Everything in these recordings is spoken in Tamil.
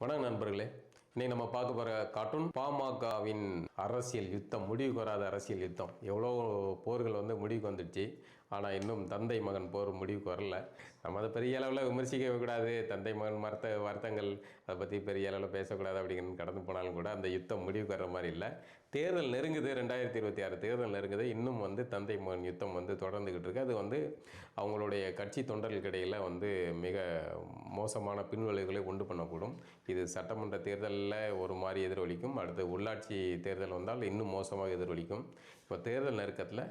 வணக்கம் நண்பர்களே. இன்னைக்கு நம்ம பார்க்க போகிற கார்ட்டூன் பாமகவின் அரசியல் யுத்தம், முடிவுக்கு வராத அரசியல் யுத்தம். எவ்வளோ போர்கள் முடிவுக்கு வந்துடுச்சு. ஆனால் இன்னும் தந்தை மகன் போர் முடிவுக்கு வரல. நம்ம அதை பெரிய அளவில் விமர்சிக்கவே கூடாது. தந்தை மகன் வருத்தங்கள் அதை பற்றி பெரிய அளவில் பேசக்கூடாது அப்படிங்கிறது கடந்து போனாலும் கூட அந்த யுத்தம் முடிவுக்கு வர்ற மாதிரி இல்லை. தேர்தல் நெருங்குது, 2026 தேர்தல் நெருங்குது. இன்னும் தந்தை மகன் யுத்தம் தொடர்ந்துக்கிட்டு இருக்கு. அது அவங்களுடைய கட்சி தொண்டர்களுக்கு இடையில் மிக மோசமான பின்விளைவுகளை உண்டு பண்ணக்கூடும். இது சட்டமன்ற தேர்தலில் ஒரு மாதிரி எதிரொலிக்கும். அடுத்து உள்ளாட்சி தேர்தல் வந்தால் இன்னும் மோசமாக எதிரொலிக்கும். இப்போ தேர்தல் நெருக்கத்தில்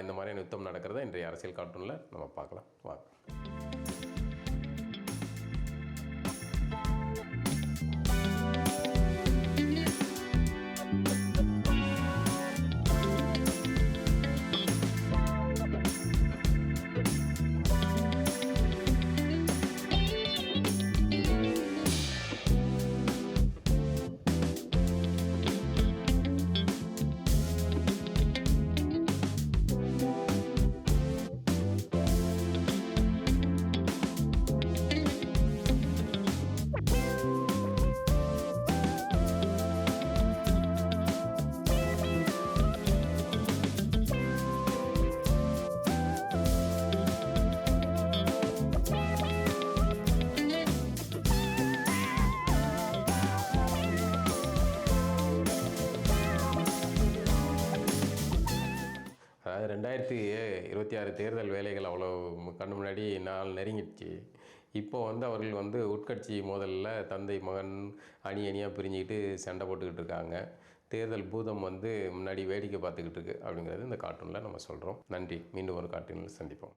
இந்த மாதிரியான யுத்தம் நடக்கிறத இன்றைய அரசியல் கார்ட்டூனில் நம்ம பார்க்கலாம். வாங்க. 2026 தேர்தல் வேலைகள் அவ்வளோ கண்ணு முன்னாடி நாள் நெருங்கிடுச்சு. இப்போ அவர்கள் உட்கட்சி மோதலில் தந்தை மகன் அணியாக பிரிஞ்சுக்கிட்டு சண்டை போட்டுக்கிட்டு இருக்காங்க. தேர்தல் பூதம் முன்னாடி வேடிக்கை பார்த்துக்கிட்டு இருக்கு அப்படிங்கிறது இந்த கார்ட்டூனில் நம்ம சொல்கிறோம். நன்றி. மீண்டும் ஒரு கார்ட்டூனில் சந்திப்போம்.